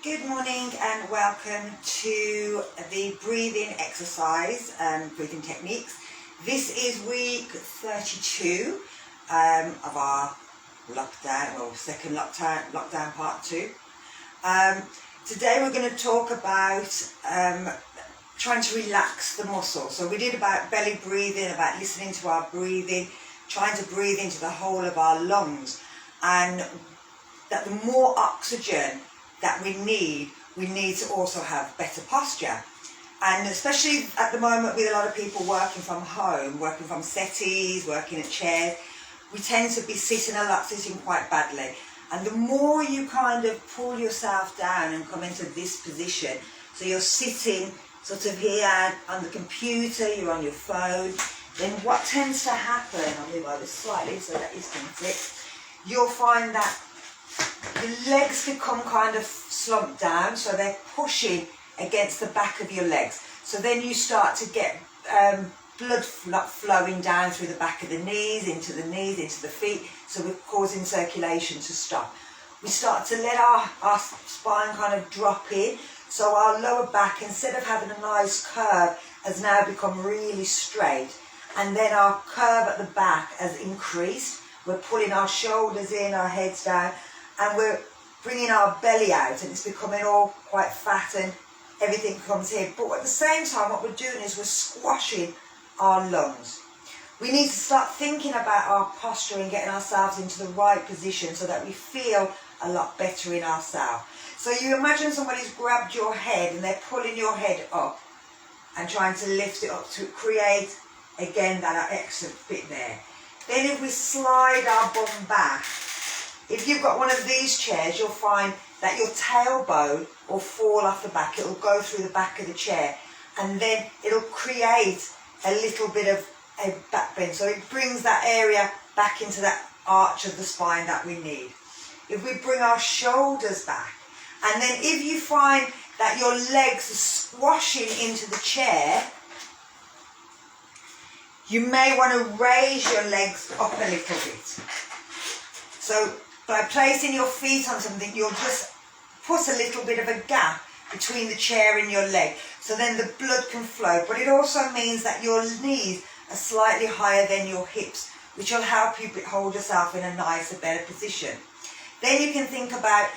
Good morning and welcome to the breathing exercise and breathing techniques. This is week 32 of our lockdown, or second lockdown part 2. Today we're going to talk about trying to relax the muscles. So we did about belly breathing, about listening to our breathing, trying to breathe into the whole of our lungs, and that the more oxygen that we need to also have better posture. And especially at the moment with a lot of people working from home, working from settees, working at chairs, we tend to be sitting quite badly. And the more you kind of pull yourself down and come into this position, so you're sitting sort of here on the computer, you're on your phone, then what tends to happen, I'll move over slightly so that is going to flip, you'll find that the legs become kind of slumped down, so they're pushing against the back of your legs. So then you start to get blood flowing down through the back of the knees, into the feet, so we're causing circulation to stop. We start to let our spine kind of drop in, so our lower back, instead of having a nice curve, has now become really straight. And then our curve at the back has increased. We're pulling our shoulders in, our heads down, and we're bringing our belly out, and it's becoming all quite fat and everything comes here. But at the same time, what we're doing is we're squashing our lungs. We need to start thinking about our posture and getting ourselves into the right position so that we feel a lot better in ourselves. So you imagine somebody's grabbed your head and they're pulling your head up and trying to lift it up to create, again, that extra bit there. Then if we slide our bum back, if you've got one of these chairs, you'll find that your tailbone will fall off the back. It'll go through the back of the chair, and then it'll create a little bit of a back bend. So it brings that area back into that arch of the spine that we need. If we bring our shoulders back, and then if you find that your legs are squashing into the chair, you may want to raise your legs up a little bit. So by placing your feet on something, you'll just put a little bit of a gap between the chair and your leg, so then the blood can flow. But it also means that your knees are slightly higher than your hips, which will help you hold yourself in a nicer, better position. Then you can think about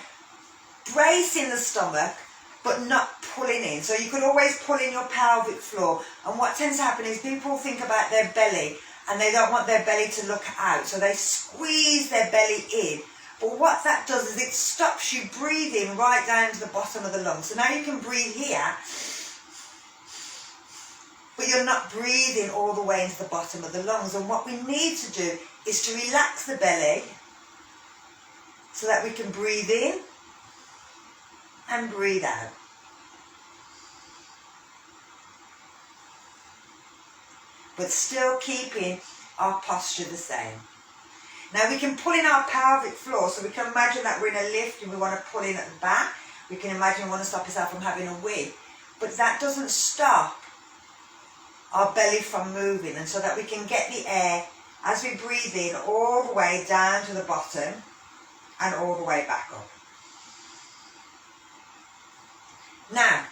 bracing the stomach, but not pulling in. So you could always pull in your pelvic floor. And what tends to happen is people think about their belly, and they don't want their belly to look out, so they squeeze their belly in. But what that does is it stops you breathing right down to the bottom of the lungs. So now you can breathe here, but you're not breathing all the way into the bottom of the lungs. And what we need to do is to relax the belly so that we can breathe in and breathe out. But still keeping our posture the same. Now we can pull in our pelvic floor, so we can imagine that we're in a lift and we want to pull in at the back. We can imagine we want to stop ourselves from having a wee. But that doesn't stop our belly from moving, and so that we can get the air as we breathe in all the way down to the bottom and all the way back up. Now,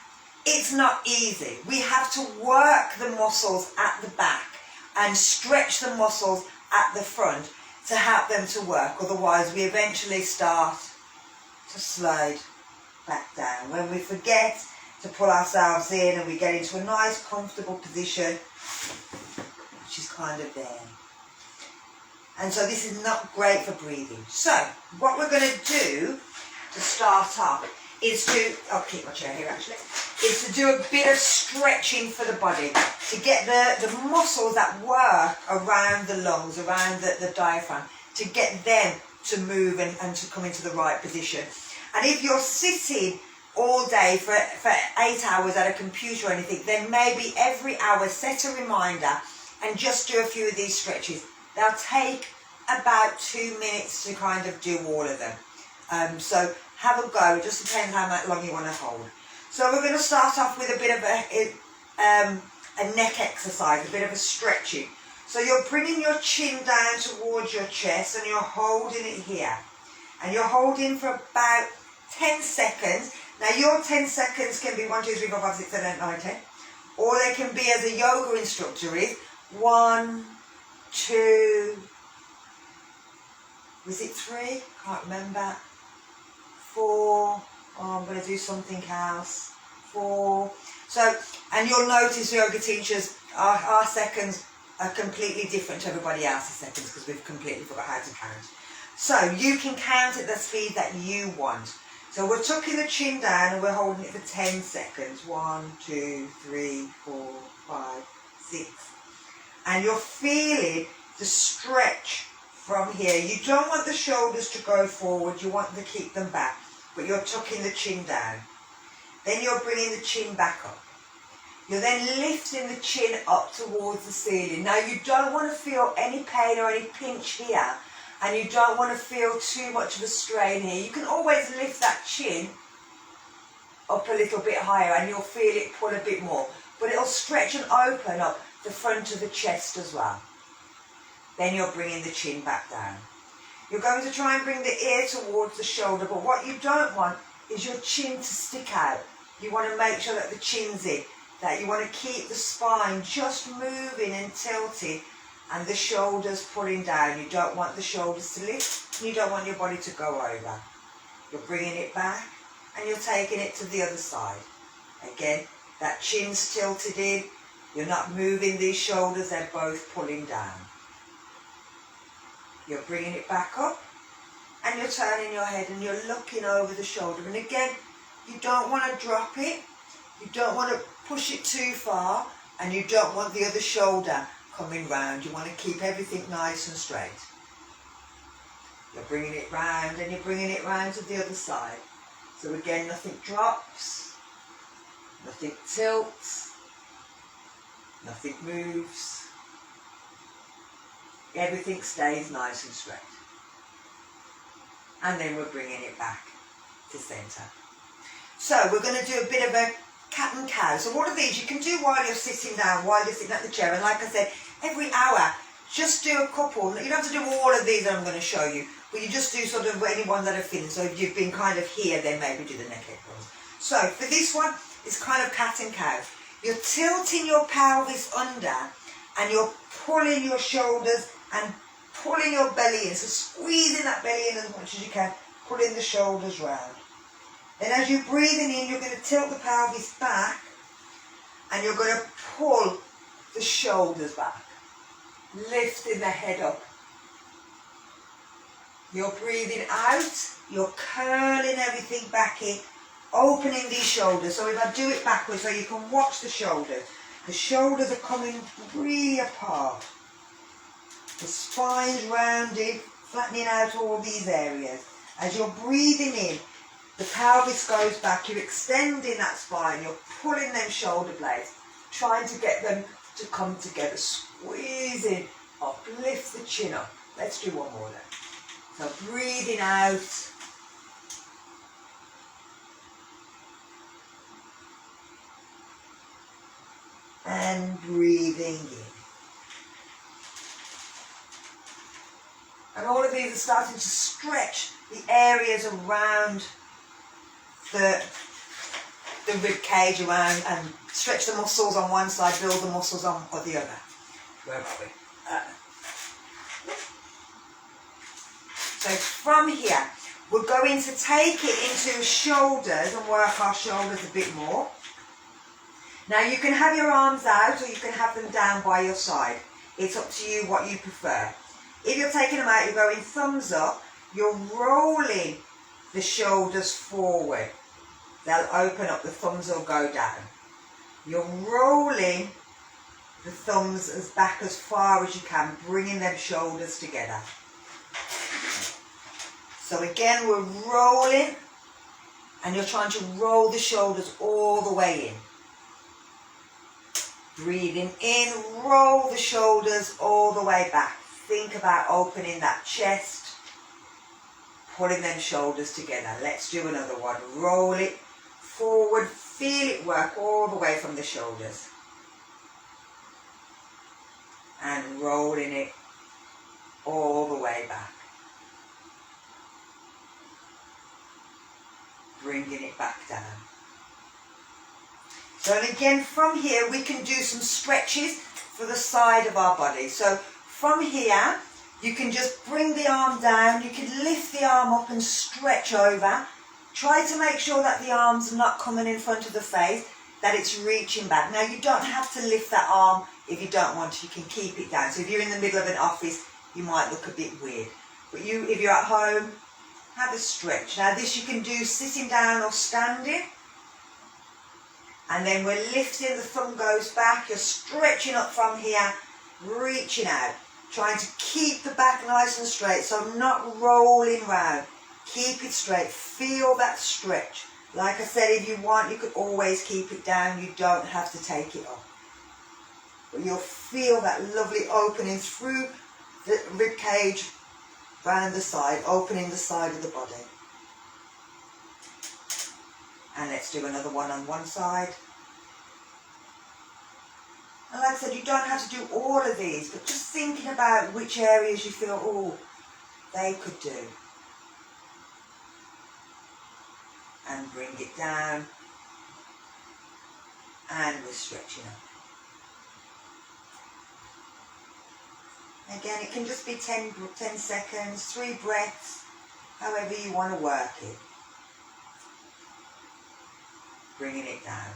it's not easy. We have to work the muscles at the back and stretch the muscles at the front to help them to work. Otherwise, we eventually start to slide back down. When we forget to pull ourselves in and we get into a nice, comfortable position, which is kind of there. And so this is not great for breathing. So, what we're going to do to start off is to, I'll keep my chair here actually, is to do a bit of stretching for the body, to get the muscles that work around the lungs, around the diaphragm, to get them to move and to come into the right position. And if you're sitting all day for 8 hours at a computer or anything, then maybe every hour set a reminder and just do a few of these stretches. They'll take about 2 minutes to kind of do all of them. So have a go, it just depends how long you want to hold. So we're going to start off with a bit of a neck exercise, a bit of a stretching. So you're bringing your chin down towards your chest and you're holding it here. And you're holding for about 10 seconds. Now your 10 seconds can be 1, 2, 3, 4, 5, 6, 7, 8, 9, 10. Or they can be, as a yoga instructor, is 1, 2, was it 3? Can't remember. 4, oh, I'm going to do something else. 4. So, and you'll notice yoga teachers, our seconds are completely different to everybody else's seconds because we've completely forgot how to count. So you can count at the speed that you want. So we're tucking the chin down and we're holding it for 10 seconds. 1, 2, 3, 4, 5, 6. And you're feeling the stretch from here. You don't want the shoulders to go forward. You want to keep them back. But you're tucking the chin down. Then you're bringing the chin back up. You're then lifting the chin up towards the ceiling. Now you don't want to feel any pain or any pinch here. And you don't want to feel too much of a strain here. You can always lift that chin up a little bit higher and you'll feel it pull a bit more. But it'll stretch and open up the front of the chest as well. Then you're bringing the chin back down. You're going to try and bring the ear towards the shoulder, but what you don't want is your chin to stick out. You want to make sure that the chin's in, that you want to keep the spine just moving and tilted and the shoulders pulling down. You don't want the shoulders to lift, you don't want your body to go over. You're bringing it back and you're taking it to the other side. Again, that chin's tilted in, you're not moving these shoulders, they're both pulling down. You're bringing it back up and you're turning your head and you're looking over the shoulder. And again, you don't want to drop it, you don't want to push it too far, and you don't want the other shoulder coming round. You want to keep everything nice and straight. You're bringing it round and you're bringing it round to the other side. So again, nothing drops, nothing tilts, nothing moves. Everything stays nice and straight. And then we're bringing it back to centre. So we're going to do a bit of a cat and cow. So all of these you can do while you're sitting down, while you're sitting at the chair. And like I said, every hour, just do a couple. You don't have to do all of these that I'm going to show you, but you just do sort of any one that are feeling. So if you've been kind of here, then maybe do the neck curls. So for this one, it's kind of cat and cow. You're tilting your pelvis under and you're pulling your shoulders and pulling your belly in. So squeezing that belly in as much as you can, pulling the shoulders round. Then as you're breathing in, you're going to tilt the pelvis back and you're going to pull the shoulders back, lifting the head up. You're breathing out, you're curling everything back in, opening these shoulders. So if I do it backwards, so you can watch the shoulders are coming really apart. The spine's rounded, flattening out all these areas. As you're breathing in, the pelvis goes back, you're extending that spine, you're pulling them shoulder blades, trying to get them to come together, squeezing up, lift the chin up. Let's do one more then. So breathing out, and breathing in. And all of these are starting to stretch the areas around the rib cage around, and stretch the muscles on one side, build the muscles on the other. Where are we? So from here, we're going to take it into shoulders and work our shoulders a bit more. Now you can have your arms out or you can have them down by your side. It's up to you what you prefer. If you're taking them out, you're going thumbs up, you're rolling the shoulders forward. They'll open up, the thumbs will go down. You're rolling the thumbs as back as far as you can, bringing them shoulders together. So again, we're rolling, and you're trying to roll the shoulders all the way in. Breathing in, roll the shoulders all the way back. Think about opening that chest, pulling them shoulders together. Let's do another one. Roll it forward, feel it work all the way from the shoulders. And rolling it all the way back. bringing it back down. So and again from here we can do some stretches for the side of our body. So from here you can just bring the arm down, you can lift the arm up and stretch over. Try to make sure that the arm's not coming in front of the face, that it's reaching back. Now you don't have to lift that arm if you don't want to, you can keep it down. So if you're in the middle of an office, you might look a bit weird. But if you're at home, have a stretch. Now this you can do sitting down or standing. And then we're lifting, the thumb goes back, you're stretching up from here, reaching out. Trying to keep the back nice and straight, so not rolling round. Keep it straight, feel that stretch. Like I said, if you want, you could always keep it down, you don't have to take it off. But you'll feel that lovely opening through the rib cage, round the side, opening the side of the body. And let's do another one on one side. And like I said, you don't have to do all of these, but just thinking about which areas you feel, oh, they could do. And bring it down. And we're stretching up. Again, it can just be 10 seconds, 3 breaths, however you want to work it. Bringing it down.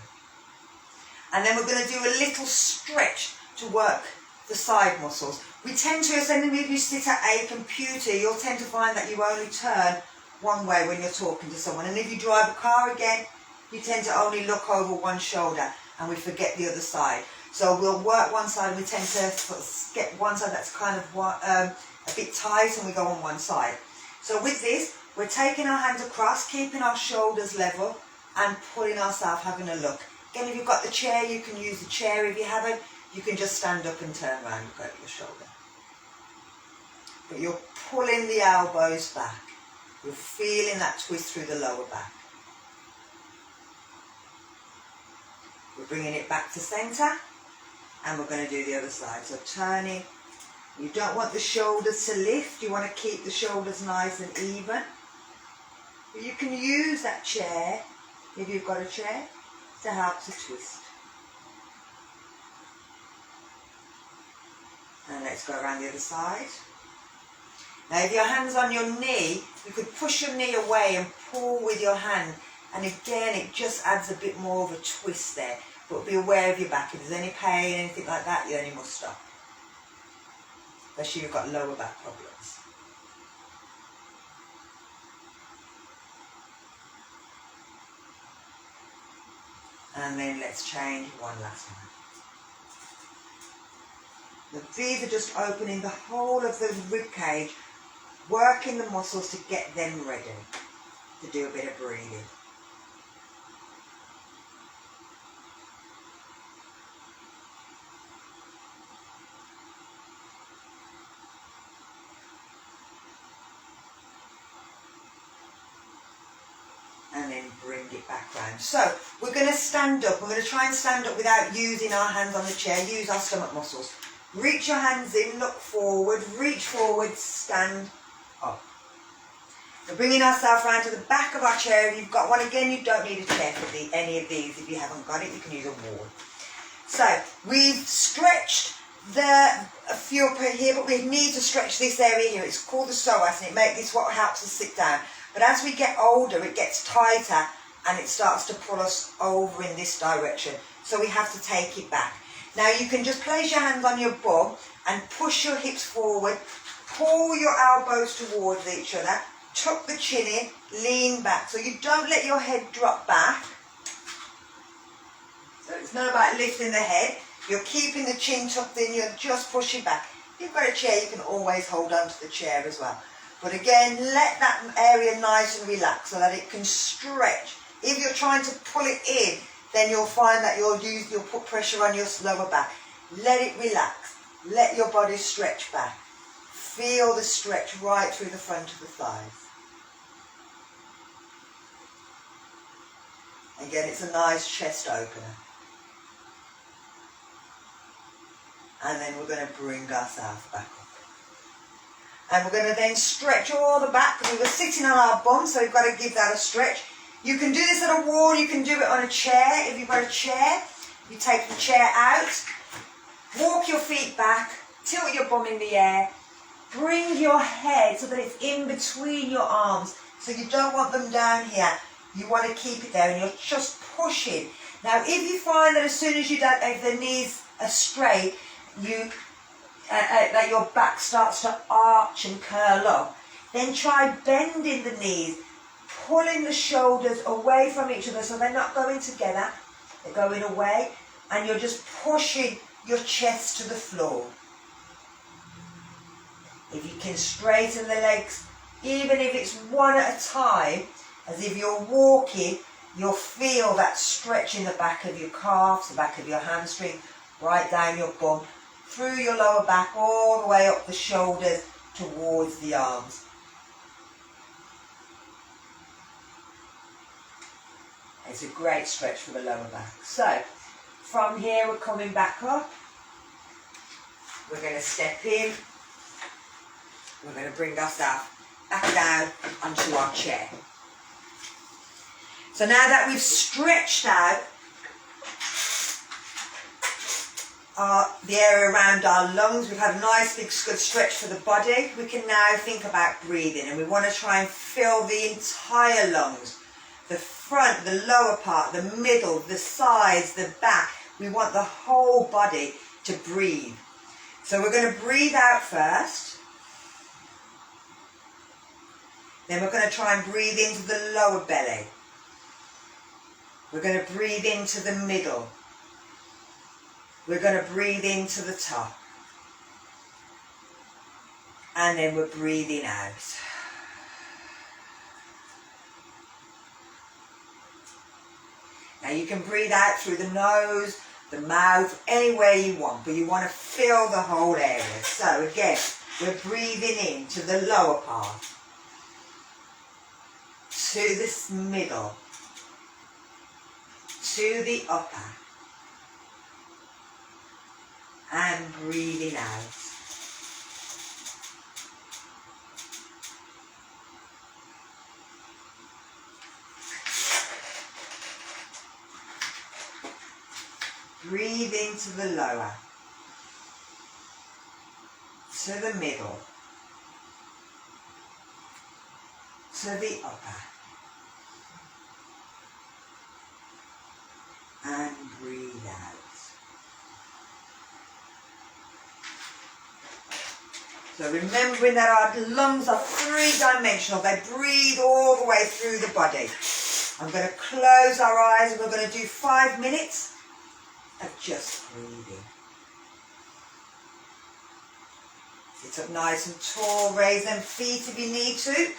And then we're going to do a little stretch to work the side muscles. We tend to, as if you sit at a computer, you'll tend to find that you only turn one way when you're talking to someone. And if you drive a car again, you tend to only look over one shoulder and we forget the other side. So we'll work one side and we tend to get one side that's kind of a bit tight and we go on one side. So with this, we're taking our hands across, keeping our shoulders level and pulling ourselves, having a look. Again, if you've got the chair, you can use the chair. If you haven't, you can just stand up and turn around and go at your shoulder. But you're pulling the elbows back. You're feeling that twist through the lower back. We're bringing it back to centre. And we're going to do the other side. So turning. You don't want the shoulders to lift. You want to keep the shoulders nice and even. But you can use that chair, if you've got a chair, to help to twist. And let's go around the other side. Now if your hand's on your knee, you could push your knee away and pull with your hand. And again, it just adds a bit more of a twist there. But be aware of your back. If there's any pain, anything like that, you only must stop. Especially if you've got lower back problems. And then let's change one last time. These are just opening the whole of the rib cage, working the muscles to get them ready to do a bit of breathing. And then bring it back round. So we're going to stand up. We're going to try and stand up without using our hands on the chair. Use our stomach muscles. Reach your hands in, look forward, reach forward, stand up. We're bringing ourselves round to the back of our chair. If you've got one, again, you don't need a chair for any of these. If you haven't got it, you can use a wall. So we've stretched a few up here, but we need to stretch this area here. It's called the psoas, and this what helps us sit down. But as we get older, it gets tighter and it starts to pull us over in this direction. So we have to take it back. Now you can just place your hands on your bum and push your hips forward. Pull your elbows towards each other. Tuck the chin in. Lean back. So you don't let your head drop back. So it's not about lifting the head. You're keeping the chin tucked in. You're just pushing back. If you've got a chair, you can always hold on to the chair as well. But again, let that area nice and relaxed so that it can stretch. If you're trying to pull it in, then you'll find that you'll put pressure on your lower back. Let it relax. Let your body stretch back. Feel the stretch right through the front of the thighs. Again, it's a nice chest opener. And then we're going to bring ourselves back up. And we're going to then stretch all the back, because we were sitting on our bum, so we've got to give that a stretch. You can do this at a wall, you can do it on a chair. If you've got a chair, you take the chair out, walk your feet back, tilt your bum in the air, bring your head so that it's in between your arms. So you don't want them down here. You want to keep it there and you're just pushing. Now if you find that as soon as you don't, if the knees are straight, that your back starts to arch and curl up, then try bending the knees, pulling the shoulders away from each other so they're not going together, they're going away, and you're just pushing your chest to the floor. If you can straighten the legs, even if it's one at a time, as if you're walking, you'll feel that stretch in the back of your calves, the back of your hamstring, right down your bum, through your lower back, all the way up the shoulders towards the arms. It's a great stretch for the lower back. So, from here we're coming back up. We're going to step in. We're going to bring ourselves back down onto our chair. So now that we've stretched out the area around our lungs, we've had a nice big good stretch for the body, we can now think about breathing, and we want to try and fill the entire lungs. The front, the lower part, the middle, the sides, the back. We want the whole body to breathe. So we're going to breathe out first. Then we're going to try and breathe into the lower belly. We're going to breathe into the middle. We're going to breathe into the top. And then we're breathing out. Now you can breathe out through the nose, the mouth, anywhere you want, but you want to fill the whole area. So again, we're breathing into the lower part, to this middle, to the upper, and breathing out. Breathe into the lower, to the middle, to the upper, and breathe out. So remembering that our lungs are three-dimensional, they breathe all the way through the body. I'm going to close our eyes and we're going to do 5 minutes of just breathing. Sit up nice and tall, raise them feet if you need to.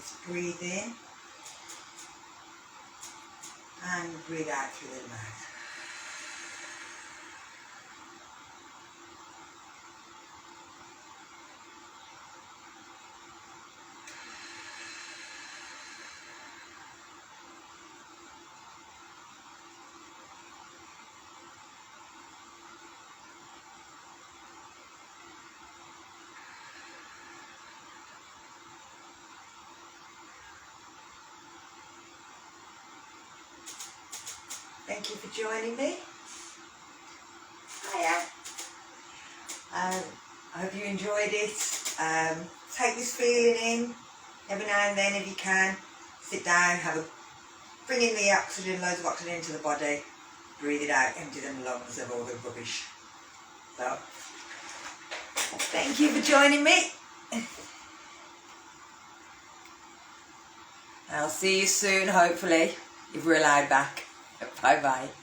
Let's breathe in and breathe out through the mouth. Thank you for joining me. Hiya. I hope you enjoyed it. Take this feeling in every now and then if you can. Sit down, bring in the oxygen, loads of oxygen into the body, breathe it out, empty them lungs of all the rubbish. So, thank you for joining me. I'll see you soon, hopefully, if we're allowed back. Bye bye.